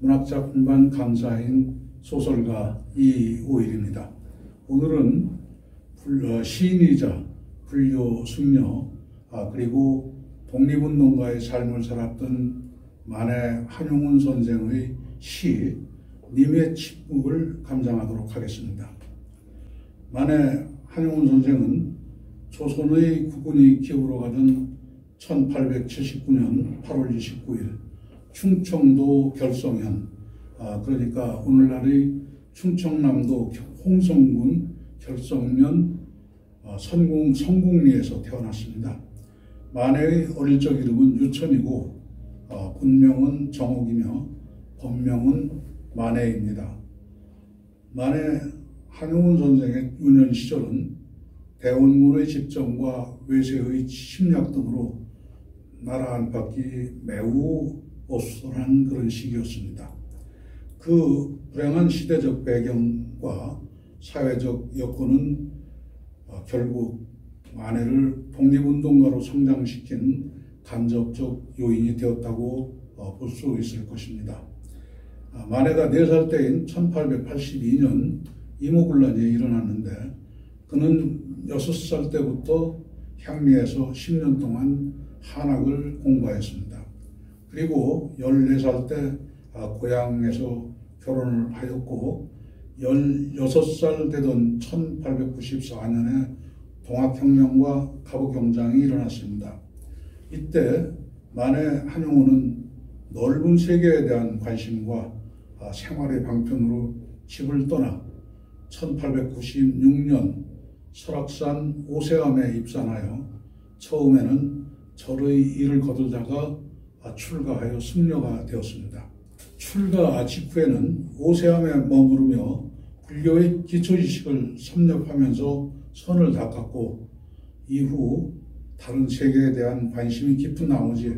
문학작품반 강사인 소설가 이오일입니다. 오늘은 시인이자 불교 승려 그리고 독립운동가의 삶을 살았던 만해 한용운 선생의 시 님의 칙묵을 감상하도록 하겠습니다. 만해 한용운 선생은 조선의 국군이 기울어가던 1879년 8월 29일 충청도 결성현, 그러니까 오늘날의 충청남도 홍성군 결성면 성공리에서 태어났습니다. 만해의 어릴 적 이름은 유천이고 본명은 정옥이며 본명은 만해입니다. 만해 한용운 선생의 유년 시절은 대원군의 집정과 외세의 침략 등으로 나라 안팎이 매우 어수선한 그런 시기였습니다. 그 불행한 시대적 배경과 사회적 여건은 결국 만해를 독립운동가로 성장시킨 간접적 요인이 되었다고 볼 수 있을 것입니다. 만해가 4살 때인 1882년 이모군란이 일어났는데 그는 6살 때부터 향리에서 10년 동안 한학을 공부하였습니다. 그리고 14살 때 고향에서 결혼을 하였고 16살 되던 1894년에 동학혁명과 갑오경장이 일어났습니다. 이때 만해 한용운은 넓은 세계에 대한 관심과 생활의 방편으로 집을 떠나 1896년 설악산 오세암에 입산하여 처음에는 절의 일을 거두다가 출가하여 승려가 되었습니다. 출가 직후에는 오세암에 머무르며 불교의 기초지식을 섭렵하면서 선을 닦았고 이후 다른 세계에 대한 관심이 깊은 나머지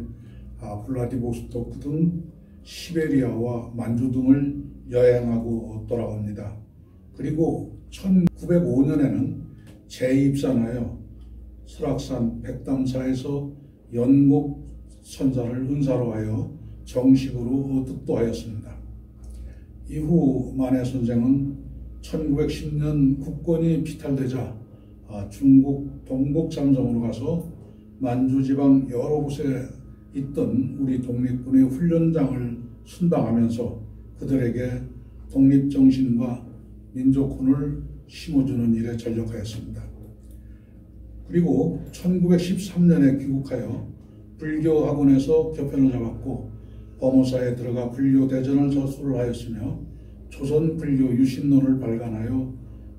블라디보스토크 등 시베리아와 만주 등을 여행하고 돌아옵니다. 그리고 1905년에는 재입산하여 설악산 백담사에서 연곡 선사를 은사로 하여 정식으로 득도하였습니다. 이후 만해 선생은 1910년 국권이 피탈되자 중국 동북잠성으로 가서 만주지방 여러 곳에 있던 우리 독립군의 훈련장을 순방하면서 그들에게 독립정신과 민족혼을 심어주는 일에 전력하였습니다. 그리고 1913년에 귀국하여 불교학원에서 교편을 잡았고 범호사에 들어가 불교대전을 저술을 하였으며 조선 불교 유신론을 발간하여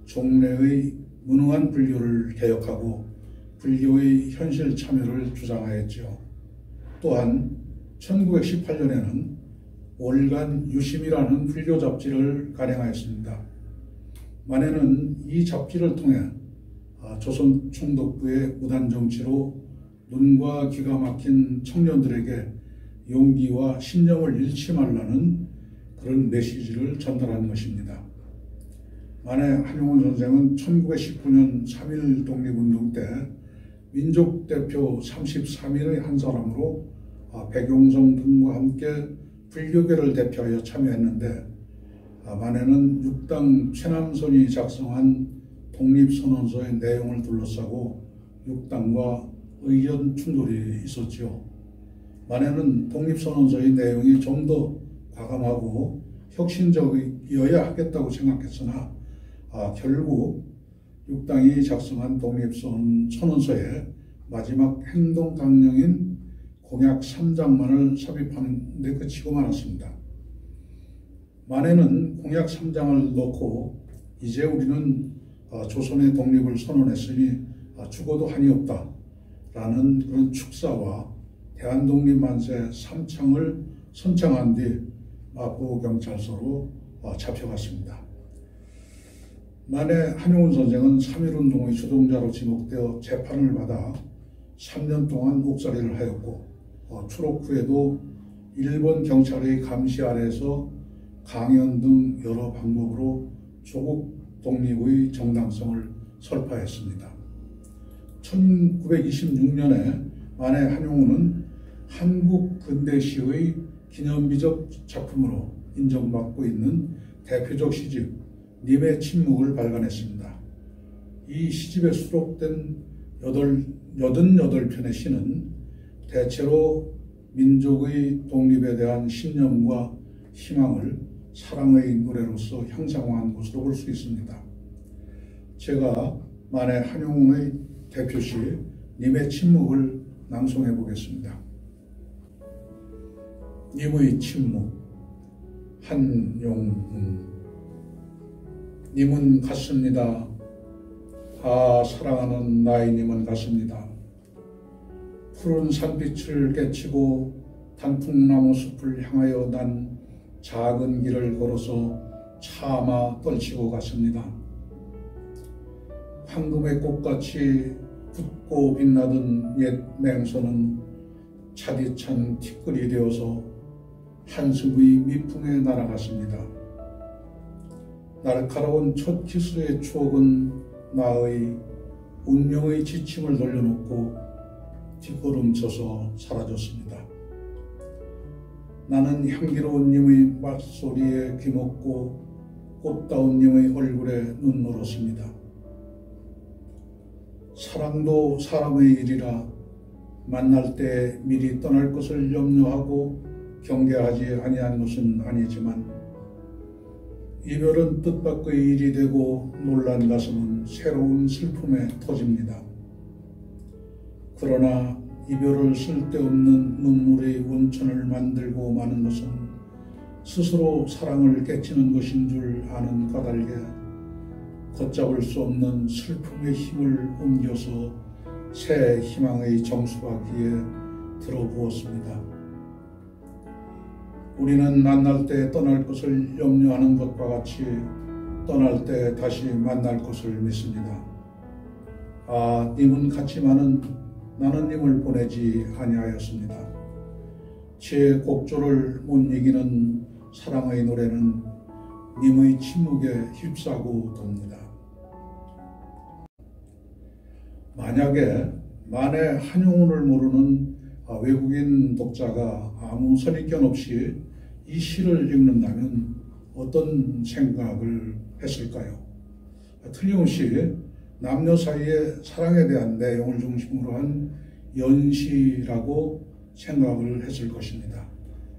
종래의 무능한 불교를 개혁하고 불교의 현실 참여를 주장하였지요. 또한 1918년에는 월간 유심이라는 불교 잡지를 발행하였습니다. 만해는 이 잡지를 통해 조선 총독부의 무단정치로 눈과 귀가 막힌 청년들에게 용기와 신념을 잃지 말라는 그런 메시지를 전달한 것입니다. 만해 한용운 선생은 1919년 3.1 독립운동 때 민족대표 33인의 한 사람으로 백용성 등과 함께 불교계를 대표하여 참여했는데 만해는 육당 최남선이 작성한 독립선언서의 내용을 둘러싸고 육당과 의견 충돌이 있었지요. 만해는 독립선언서의 내용이 좀 더 과감하고 혁신적이어야 하겠다고 생각했으나 결국 육당이 작성한 독립선언서의 마지막 행동 강령인 공약 3장만을 삽입하는 데 그치고 말았습니다. 만해는 공약 3장을 넣고 이제 우리는 조선의 독립을 선언했으니 죽어도 한이 없다 라는 그런 축사와 대한독립만세 3창을 선창한 뒤 마포경찰서로 잡혀갔습니다. 만해 한용운 선생은 3.1운동의 주동자로 지목되어 재판을 받아 3년 동안 옥살이를 하였고 추록 후에도 일본 경찰의 감시 아래에서 강연 등 여러 방법으로 조국 독립의 정당성을 설파했습니다. 1926년에 만해 한용운은 한국 근대시의 기념비적 작품으로 인정받고 있는 대표적 시집 님의 침묵을 발간했습니다. 이 시집에 수록된 88편의 시는 대체로 민족의 독립에 대한 신념과 희망을 사랑의 노래로서 형상화한 것으로 볼 수 있습니다. 제가 만해 한용운의 대표시 님의 침묵을 낭송해 보겠습니다. 님의 침묵. 한용운. 님은 갔습니다. 아, 사랑하는 나의 님은 갔습니다. 푸른 산빛을 깨치고 단풍나무 숲을 향하여 난 작은 길을 걸어서 차마 떨치고 갔습니다. 황금의 꽃같이 굳고 빛나던 옛 맹소는 차디찬 티끌이 되어서 한숨의 미풍에 날아갔습니다. 날카로운 첫 키스의 추억은 나의 운명의 지침을 돌려놓고 뒷걸음쳐서 사라졌습니다. 나는 향기로운 님의 말소리에 귀먹고 꽃다운 님의 얼굴에 눈물었습니다. 사랑도 사람의 일이라 만날 때 미리 떠날 것을 염려하고 경계하지 아니한 것은 아니지만 이별은 뜻밖의 일이 되고 놀란 가슴은 새로운 슬픔에 터집니다. 그러나 이별을 쓸데없는 눈물의 원천을 만들고 마는 것은 스스로 사랑을 깨치는 것인 줄 아는 까닭에 걷잡을 수 없는 슬픔의 힘을 옮겨서 새 희망의 정수하기에 들어부었습니다. 우리는 만날 때 떠날 것을 염려하는 것과 같이 떠날 때 다시 만날 것을 믿습니다. 아, 님은 갔지만은 나는 님을 보내지 아니하였습니다. 제 곡조를 못 이기는 사랑의 노래는 님의 침묵에 휩싸고 돕니다. 만에 한용운을 모르는 외국인 독자가 아무 선입견 없이 이 시를 읽는다면 어떤 생각을 했을까요? 틀림없이 남녀 사이의 사랑에 대한 내용을 중심으로 한 연시라고 생각을 했을 것입니다.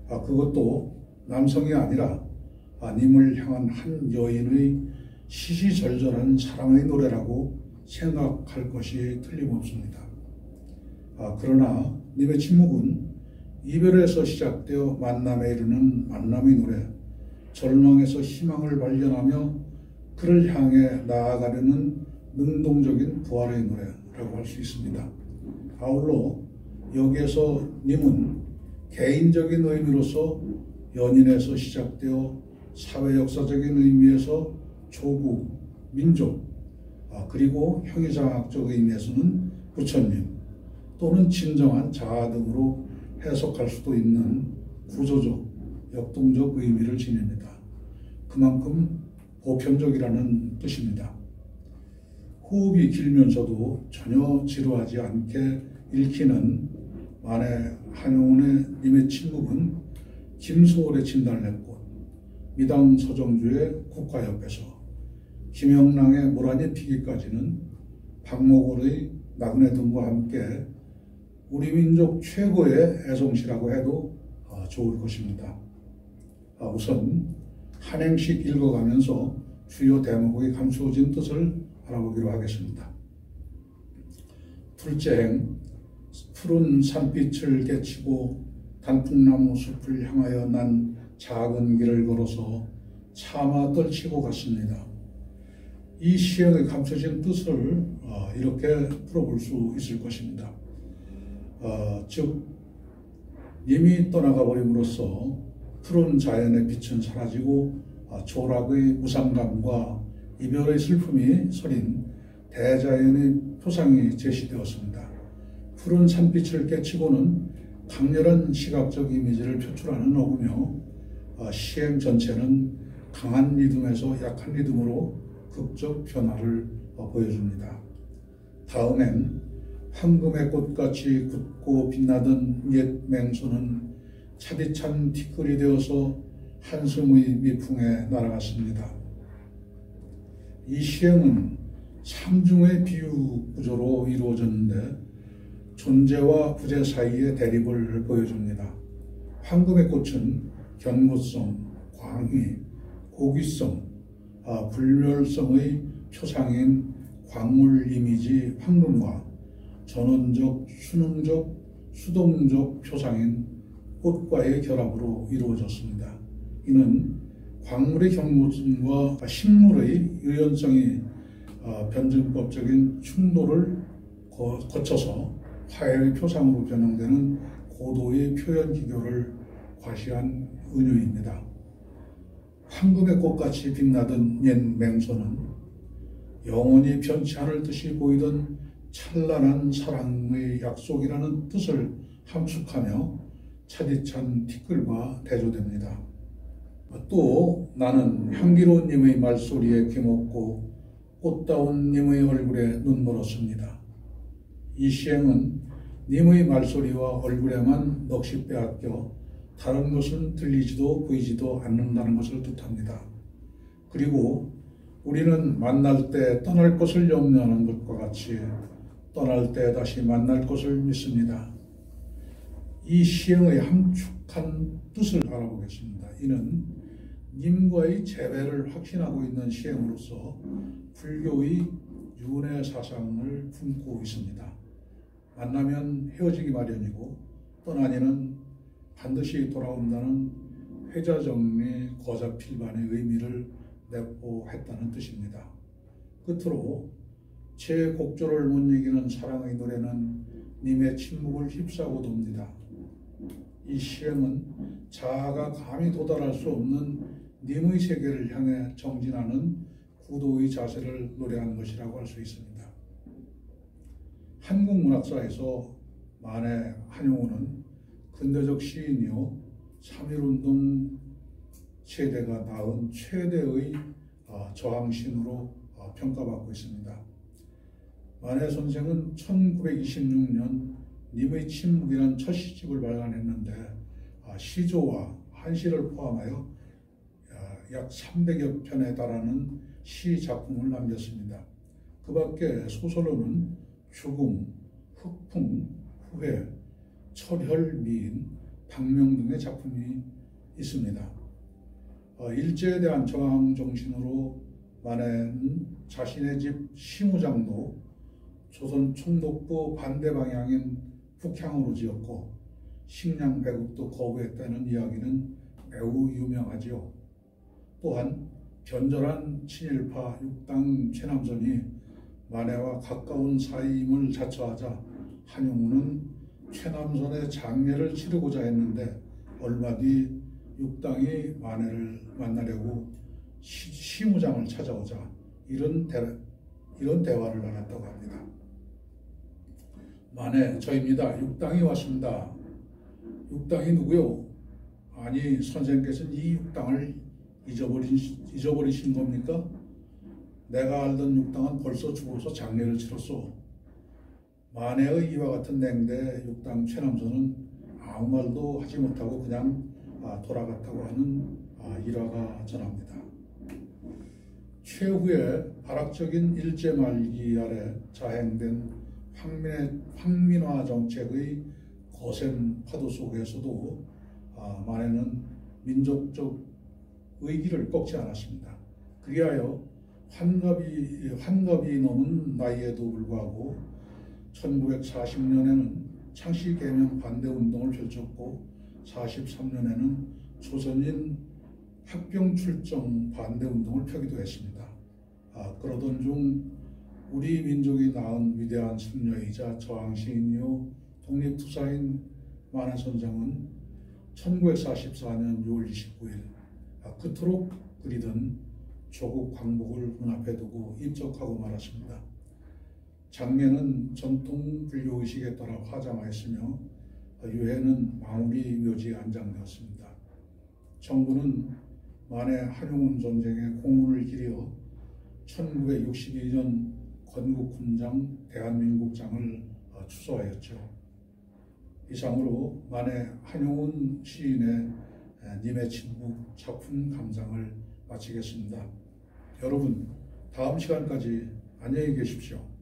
그것도 남성이 아니라 님을 향한 한 여인의 시시절절한 사랑의 노래라고 생각할 것이 틀림없습니다. 그러나 님의 침묵은 이별에서 시작되어 만남에 이르는 만남의 노래, 절망에서 희망을 발견하며 그를 향해 나아가려는 능동적인 부활의 노래라고 할 수 있습니다. 아울러 여기에서 님은 개인적인 의미로서 연인에서 시작되어 사회 역사적인 의미에서 조국, 민족, 그리고 형이상학적 의미에서는 부처님 또는 진정한 자아 등으로 해석할 수도 있는 구조적, 역동적 의미를 지닙니다. 그만큼 보편적이라는 뜻입니다. 호흡이 길면서도 전혀 지루하지 않게 읽히는 만해 한용운의 님의 침묵은 김소월의 진달래꽃, 미당 서정주의 국가옆에서, 김영랑의 모란이 피기까지는 박목월의 나그네 등과 함께 우리 민족 최고의 애송시라고 해도 좋을 것입니다. 우선 한 행씩 읽어가면서 주요 대목의 감추어진 뜻을 알아보기로 하겠습니다. 둘째 행, 푸른 산빛을 깨치고 단풍나무 숲을 향하여 난 작은 길을 걸어서 차마 떨치고 갔습니다. 이 시행의 감춰진 뜻을 이렇게 풀어볼 수 있을 것입니다. 즉 님이 떠나가 버림으로써 푸른 자연의 빛은 사라지고 조락의 무상감과 이별의 슬픔이 서린 대자연의 표상이 제시되었습니다. 푸른 산빛을 깨치고는 강렬한 시각적 이미지를 표출하는 어구며 시행 전체는 강한 리듬에서 약한 리듬으로 극적 변화를 보여줍니다. 다음엔 황금의 꽃같이 굳고 빛나던 옛 맹소는 차디찬 티끌이 되어서 한숨의 미풍에 날아갔습니다. 이 시행은 삼중의 비유 구조로 이루어졌는데 존재와 부재 사이의 대립을 보여줍니다. 황금의 꽃은 견고성, 광희, 고귀성, 불멸성의 표상인 광물 이미지 황금과 전원적, 수능적, 수동적 표상인 꽃과의 결합으로 이루어졌습니다. 이는 광물의 견고성과 식물의 유연성이 변증법적인 충돌을 거쳐서 화해의 표상으로 변형되는 고도의 표현 기교를 과시한 은유입니다. 황금의 꽃같이 빛나던 옛 맹소는 영원히 변치 않을 듯이 보이던 찬란한 사랑의 약속이라는 뜻을 함축하며 차디찬 티끌과 대조됩니다. 또 나는 향기로운 님의 말소리에 귀먹고 꽃다운 님의 얼굴에 눈물었습니다. 이 시행은 님의 말소리와 얼굴에만 넋이 빼앗겨 다른 것은 들리지도 보이지도 않는다는 것을 뜻합니다. 그리고 우리는 만날 때 떠날 것을 염려하는 것과 같이 떠날 때 다시 만날 것을 믿습니다. 이 시행의 함축한 뜻을 알아보겠습니다. 이는 님과의 재회를 확신하고 있는 시행으로서 불교의 윤회 사상을 품고 있습니다. 만나면 헤어지기 마련이고 떠나니는 반드시 돌아온다는 회자정리 거자필반의 의미를 내포했다는 뜻입니다. 끝으로 제 곡조를 못 이기는 사랑의 노래는 님의 침묵을 휩싸고 돕니다. 이 시행은 자아가 감히 도달할 수 없는 님의 세계를 향해 정진하는 구도의 자세를 노래한 것이라고 할 수 있습니다. 한국 문학사에서 만해 한용운은 근대적 시인이요 3.1운동 세대가 낳은 최대의 저항신으로 평가받고 있습니다. 만해 선생은 1926년 님의 침묵이라는 첫 시집을 발간했는데 시조와 한시를 포함하여 약 300여 편에 달하는 시 작품을 남겼습니다. 그 밖에 소설로는 죽음, 흑풍, 후회, 철혈, 미인, 박명 등의 작품이 있습니다. 일제에 대한 저항 정신으로 만해는 자신의 집 시무장도 조선 총독부 반대 방향인 북향으로 지었고 식량 배급도 거부했다는 이야기는 매우 유명하지요. 또한 견절한 친일파 육당 최남선이 만해와 가까운 사이임을 자처하자 한용운은 최남선의 장례를 치르고자 했는데 얼마 뒤 육당이 만해를 만나려고 시무장을 찾아오자 이런 대화를 나눴다고 합니다. 만해, 저입니다. 육당이 왔습니다. 육당이 누구요? 아니, 선생께서는 이 육당을 잊어버리신 겁니까? 내가 알던 육당은 벌써 죽어서 장례를 치렀소. 만해의 이와 같은 냉대 육당 최남선은 아무 말도 하지 못하고 그냥 돌아갔다고 하는 일화가 전합니다. 최후의 발악적인 일제 말기 아래 자행된 황민화 정책의 거센 파도 속에서도 만해는 민족적 의기를 꺾지 않았습니다. 그리하여 환갑이 넘은 나이에도 불구하고 1940년에는 창씨 개명 반대 운동을 펼쳤고 43년에는 조선인 합병 출정 반대 운동을 펴기도 했습니다. 그러던 중 우리 민족이 낳은 위대한 승려이자 저항시인이요 독립투사인 만해 선생은 1944년 6월 29일 그토록 그리던 조국 광복을 눈앞에 두고 입적하고 말았습니다. 장례는 전통 불교의식에 따라 화장하였으며 유해는 마무리 묘지에 안장되었습니다. 정부는 만해 한용운 전쟁의 공훈을 기리어 1962년 건국훈장 대한민국장을 추서하였죠. 이상으로 만해 한용운 시인의 님의 친구 작품 감상을 마치겠습니다. 여러분, 다음 시간까지 안녕히 계십시오.